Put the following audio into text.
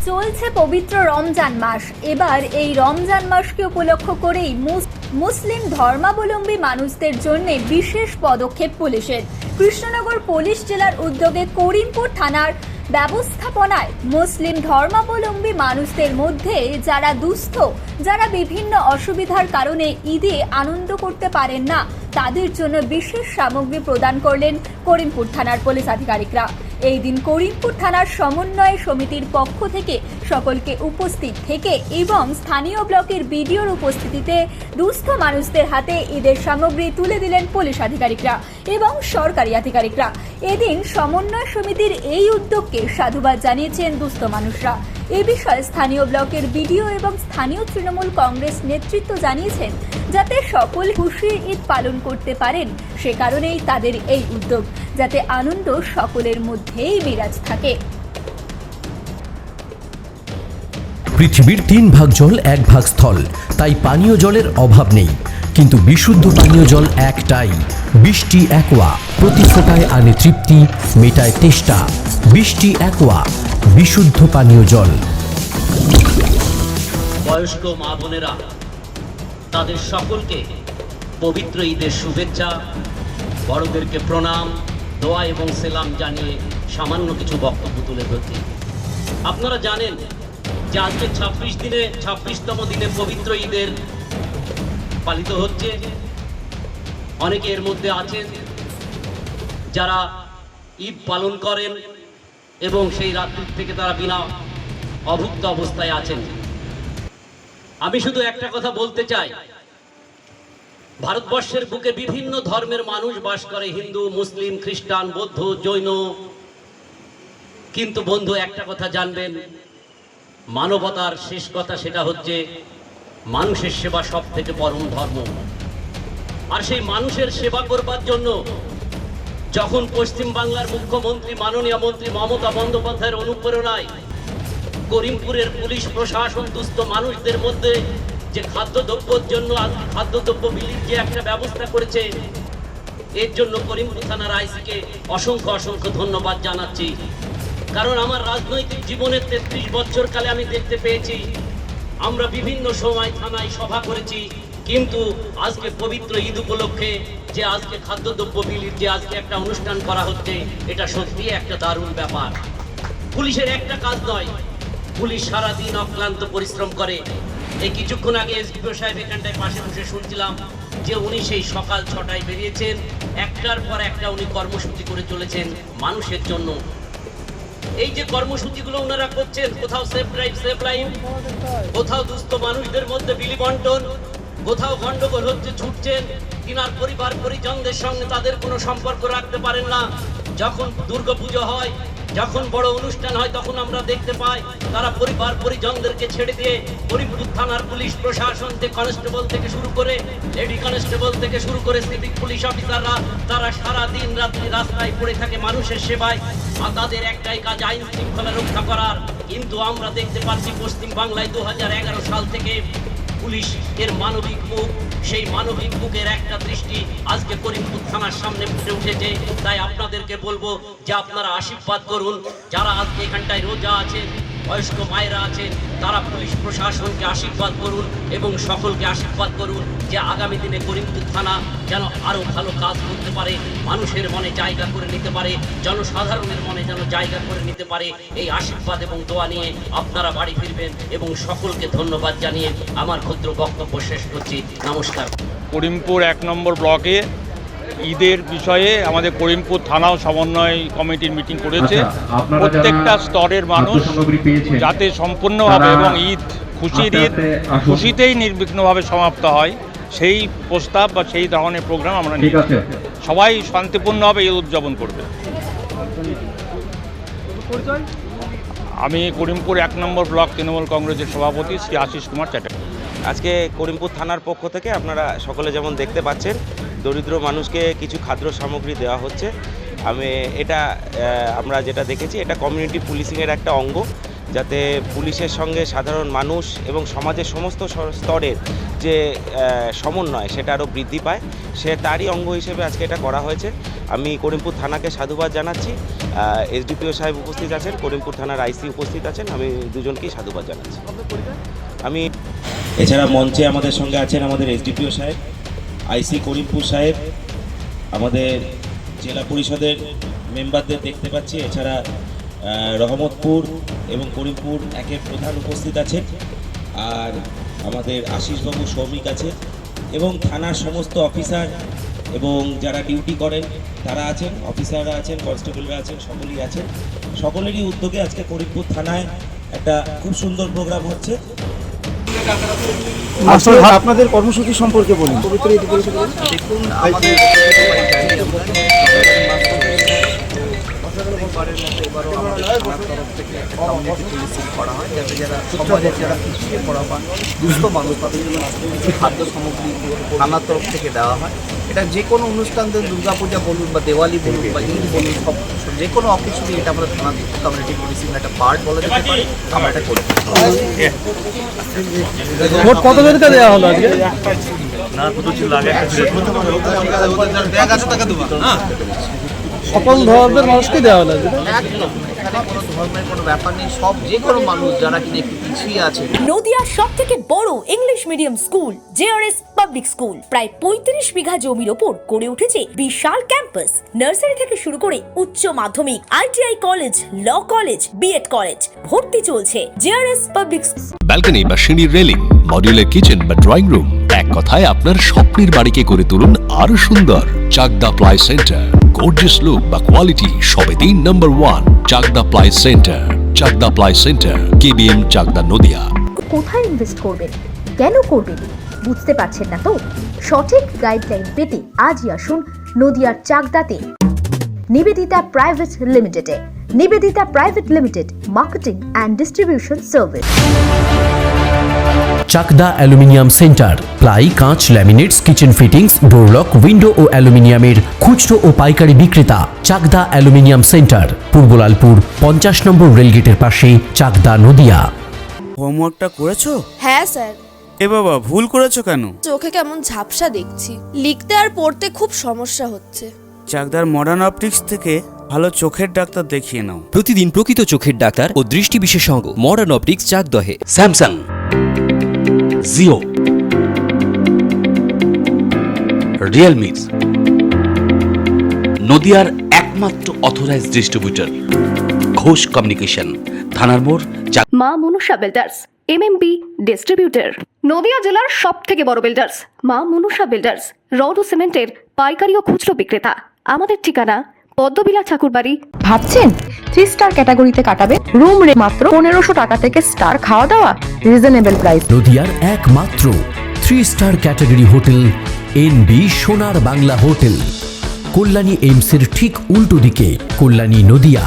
চলছে পবিত্র রমজান মাস। এবার এই রমজান মাসকে উপলক্ষ করেই মুসলিম ধর্মাবলম্বী মানুষদের জন্য বিশেষ পদক্ষেপ পুলিশের। কৃষ্ণনগর পুলিশ জেলার উদ্যোগে করিমপুর থানার ব্যবস্থাপনায় মুসলিম ধর্মাবলম্বী মানুষদের মধ্যে যারা দুস্থ, যারা বিভিন্ন অসুবিধার কারণে ঈদে আনন্দ করতে পারেন না, তাদের জন্য বিশেষ সামগ্রী প্রদান করলেন করিমপুর থানার পুলিশ আধিকারিকরা। এই দিন করিমপুর থানার সমন্বয় সমিতির পক্ষ থেকে সকলকে উপস্থিত থেকে এবং স্থানীয় ব্লকের বিডিওর উপস্থিতিতে দুস্থ মানুষদের হাতে ঈদের সামগ্রী তুলে দিলেন পুলিশ আধিকারিকরা এবং সরকারি আধিকারিকরা। এদিন সমন্বয় সমিতির এই উদ্যোগকে সাধুবাদ জানিয়েছেন দুস্থ মানুষরা। এ বিষয়ে স্থানীয় ব্লকের বিডিও এবং স্থানীয় তৃণমূল কংগ্রেস নেতৃত্ব জানিয়েছেন যাতে সকল খুশির ঈদ পালন করতে পারেন, সে কারণেই তাদের এই উদ্যোগ, যাতে আনন্দ সকলের মধ্যেই বিরাজ থাকে। পৃথিবীর 3 ভাগ জল 1 ভাগ স্থল, তাই পানীয় জলের অভাব নেই। কিন্তু বিশুদ্ধ পানীয় জল একটাই, বৃষ্টি অ্যাকোয়া। প্রতি ফোঁটায় আনে তৃপ্তি, মেটায় তেষ্টা। বৃষ্টি অ্যাকোয়া, বিশুদ্ধ পানীয় জল। বয়স্ক মা বোনেরা, তাদের সকলকে পবিত্র ঈদের শুভেচ্ছা, বড়দেরকে প্রণাম, দোয়া এবং সেলাম জানিয়ে সামান্য কিছু বক্তব্য তুলে ধরছি। আপনারা জানেন যে আজকে 26তম দিনে পবিত্র ঈদের পালিত হচ্ছে। অনেকে এর মধ্যে আছেন যারা ঈদ পালন করেন এবং সেই রাত্রি থেকে তারা বিনা অভুক্ত অবস্থায় আছেন। আমি শুধু একটা কথা বলতে চাই, ভারতবর্ষের বুকে বিভিন্ন ধর্মের মানুষ বাস করে, হিন্দু, মুসলিম, খ্রিস্টান, বৌদ্ধ, জৈন। কিন্তু বন্ধু, একটা কথা জানবেন, মানবতার শেষ কথা সেটা হচ্ছে মানুষের সেবা সব থেকে পরম ধর্ম। আর সেই মানুষের সেবা করবার জন্য যখন পশ্চিম বাংলার মুখ্যমন্ত্রী মাননীয় মন্ত্রী মমতা বন্দ্যোপাধ্যায়ের অনুপ্রেরণায় করিমপুরের পুলিশ প্রশাসন দুস্থ মানুষদের মধ্যে যে খাদ্যদ্রব্যের জন্য খাদ্যদ্রব্য বিলির যে একটা ব্যবস্থা করেছে, এর জন্য করিমপুর থানার আইসিকে অসংখ্য অসংখ্য ধন্যবাদ জানাচ্ছি। কারণ আমার রাজনৈতিক জীবনের 33 বছর কালে আমি দেখতে পেয়েছি, আমরা বিভিন্ন সময় থানায় সভা করেছি, কিন্তু আজকে পবিত্র ঈদ উপলক্ষে যে আজকে খাদ্যদ্রব্য বিলির যে আজকে একটা অনুষ্ঠান করা হচ্ছে, এটা সত্যি একটা দারুণ ব্যাপার। পুলিশের একটা কাজ নয়, পুলিশ সারাদিন অক্লান্ত পরিশ্রম করে। এই কিছুক্ষণ আগে এসডিপিও সাহেব এখানটায় পাশে বসে শুনছিলাম যে উনি সেই সকাল 6টায় বেরিয়েছেন, একটার পর একটা উনি কর্মসূচি করে চলেছেন মানুষের জন্য। এই যে কর্মসূচিগুলো ওনারা করছেন, কোথাও সেফ ড্রাইভ সেফ লাইন, কোথাও দুস্থ মানুষদের মধ্যে বিলি বন্টন, কোথাও গন্ডগোল হচ্ছে ছুটছেন, কিনার পরিবার পরিজনদের সঙ্গে তাদের কোনো সম্পর্ক রাখতে পারেন না। যখন দুর্গাপুজো হয়, যখন বড় অনুষ্ঠান হয়, তখন আমরা দেখতে পাই তারা পরিবার পরিজনদেরকে ছেড়ে দিয়ে করিমপুর থানার পুলিশ প্রশাসন থেকে কনস্টেবল থেকে শুরু করে লেডি কনস্টেবল থেকে শুরু করে সিভিক পুলিশ অফিসাররা তারা সারা দিন রাত্রি রাস্তায় পড়ে থাকে মানুষের সেবায়। আর তাদের একটাই কাজ আইন শৃঙ্খলা রক্ষা করার। কিন্তু আমরা দেখতে পাচ্ছি পশ্চিম বাংলায় 2011 সাল থেকে পুলিশ এর মানবিক মুখ, সেই মানবিক মুখের একটা দৃষ্টি আজকে করিমপুর থানার সামনে ফুটে উঠেছে। তাই আপনাদেরকে বলবো যে আপনারা আশীর্বাদ করুন, যারা আজকে এখানটায় রোজা আছেন, বয়স্ক মায়েরা আছেন, তারা পুলিশ প্রশাসনকে আশীর্বাদ করুন এবং সকলকে আশীর্বাদ করুন যে আগামী দিনে করিমপুর থানা যেন আরো ভালো কাজ করতে পারে, মানুষের মনে জায়গা করে নিতে পারে, জনসাধারণের মনে যেন জায়গা করে নিতে পারে। এই আশীর্বাদ এবং দোয়া নিয়ে আপনারা বাড়ি ফিরবেন এবং সকলকে ধন্যবাদ জানিয়ে আমার ক্ষুদ্র বক্তব্য শেষ করছি। নমস্কার। করিমপুর 1 নম্বর ব্লকে ঈদের বিষয়ে আমাদের করিমপুর থানাও সমন্বয় কমিটির মিটিং করেছে। প্রত্যেকটা স্তরের মানুষ যাতে সম্পূর্ণভাবে এবং ঈদ খুশির ঈদ খুশিতেই নির্বিঘ্নভাবে সমাপ্ত হয়, সেই প্রস্তাব বা সেই ধরনের প্রোগ্রাম আমরা নিই। সবাই শান্তিপূর্ণভাবে ঈদ উদযাপন করবে। আমি করিমপুর 1 নম্বর ব্লক তৃণমূল কংগ্রেসের সভাপতি শ্রী আশিস কুমার চ্যাটার্জি। আজকে করিমপুর থানার পক্ষ থেকে আপনারা সকলে যেমন দেখতে পাচ্ছেন, দরিদ্র মানুষকে কিছু খাদ্য সামগ্রী দেওয়া হচ্ছে। আমরা যেটা দেখেছি, এটা কমিউনিটি পুলিশিংয়ের একটা অঙ্গ, যাতে পুলিশের সঙ্গে সাধারণ মানুষ এবং সমাজের সমস্ত স্তরের যে সমন্বয় সেটা আরও বৃদ্ধি পায়, তারই অঙ্গ হিসেবে আজকে এটা করা হয়েছে। আমি করিমপুর থানাকে সাধুবাদ জানাচ্ছি। এসডিপিও সাহেব উপস্থিত আছেন, করিমপুর থানার আইসি উপস্থিত আছেন, আমি দুজনকেই সাধুবাদ জানাচ্ছি। আমি এছাড়া মঞ্চে আমাদের সঙ্গে আছেন আমাদের এসডিপিও সাহেব, আইসি করিমপুর সাহেব, আমাদের জেলা পরিষদের মেম্বারদের দেখতে পাচ্ছি। এছাড়া রহমতপুর এবং করিমপুর একের প্রধান উপস্থিত আছেন, আর আমাদের আশিসবাবু সৌমিক আছে, এবং থানার সমস্ত অফিসার এবং যারা ডিউটি করেন তারা আছেন, অফিসাররা আছেন, কনস্টেবলরা আছেন, সকলেই আছেন। সকলেরই উদ্যোগে আজকে করিমপুর থানায় একটা খুব সুন্দর প্রোগ্রাম হচ্ছে। আপনাদের কর্মসূচি সম্পর্কে বলুন। দেখুন, আমাদের এবারও আমাদের থানার তরফ থেকে একটা কমিউনিটি পুলিশিং করা হয়, যাতে যারা সমাজের যারা পিছিয়ে পড়া বা দুস্থ মানুষ তাদের জন্য কিছু খাদ্য সামগ্রী থানার তরফ থেকে দেওয়া হয়। এটা যে কোনো অনুষ্ঠান, দুর্গাপূজা বলুন বা দেওয়ালি বলুন বা ঈদ বলুন, সব যে কোনো অফিসে এটা আমাদের থানা কমিউনিটি পুলিশিং একটা পার্ট বলা যেতে পারে, আমরা এটা করি। ভোট কত জনকে দেওয়া হলো আজকে? সকল ধর্মের মানুষকে দেওয়া হলো। একদম, এখানে কোনো ধর্মের কোনো ব্যাপার নেই, সব যে কোনো মানুষ যারা কিনা একটু পিছিয়ে আছে। নদিয়ার সব থেকে বড় English medium school JRS public school প্রায় 35 বিঘা জমির ওপর গড়ে উঠেছে বিশাল ক্যাম্পাস। নার্সারি থেকে শুরু করে উচ্চ মাধ্যমিক, ITI college, law college, BEd college, ভর্তি চলছে জেআরএস পাবলিক। ব্যালকনি বা সিঁড়ির রেলিং, মডিউলার কিচেন বা ড্রয়িং রুম, এক কথায় আপনার স্বপ্নের বাড়িকে করে তুলুন আরো সুন্দর। Chakdah ply centre, gorgeous look বা কোয়ালিটি সবে 3 নম্বর 1 Chakdah ply centre. Chakdah ply centre, KBM, Chakdah, Nadia. কোথায় ইনভেস্ট করবেন, কেন করবেন বুঝতে পারছেন না তো? সঠিক গাইডলাইন পেতে আজই আসুন নদিয়ার চাকদাতে নিবেদিতা প্রাইভেট লিমিটেডে। Nivedita private limited, marketing and distribution service. Chakdah aluminium centre, ply, কাঁচ, laminates, kitchen fittings, door lock, window ও অ্যালুমিনিয়ামের খুচরো ও পাইকারি বিক্রেতা। চাকদা অ্যালুমিনিয়াম সেন্টার, পূর্বলালপুর 50 নম্বর রেলগেটের পাশে, চাকদা, নদিয়া। হোমওয়ার্কটা করেছো? হ্যাঁ স্যার। এ বাবা, ভুল করেছো কেন? চোখে কেমন ঝাপসা দেখছি, লিখতে আর পড়তে খুব সমস্যা হচ্ছে। চাকদার মডার্ন অপটিক্স থেকে ভালো চোখের ডাক্তার দেখিয়ে নাও। প্রতিদিন প্রকৃত চোখের ডাক্তার ও দৃষ্টি বিশেষজ্ঞ মডার্ন অপটিক্স, চাকদহে। স্যামসাং, জিও, রিয়েলমি, নদিয়ার একমাত্র অথরাইজড ডিস্ট্রিবিউটর ঘোষ কমিউনিকেশন, থানার মোড়। Maa Manusha builders, MMB distributor, Nadia জেলার সব থেকে বড় বিল্ডার্স। মা মনুষা বিল্ডার্স, রড ও সিমেন্টের পাইকারি ও খুচরো বিক্রেতা। আমাদের ঠিকানা পদ্মবিলা ঠাকুরবাড়ি। ভাবছেন 3 স্টার ক্যাটাগরিতে কাটাবে? রুম রে মাত্র 1500 টাকা থেকে স্টার, খাওয়া দাওয়া রিজনেবল প্রাইস। নদিয়ার একমাত্র 3 স্টার ক্যাটাগরি হোটেল এনবি সোনার বাংলা হোটেল, কল্যাণী এইমসের ঠিক উল্টো দিকে, কল্যাণী, নদিয়া।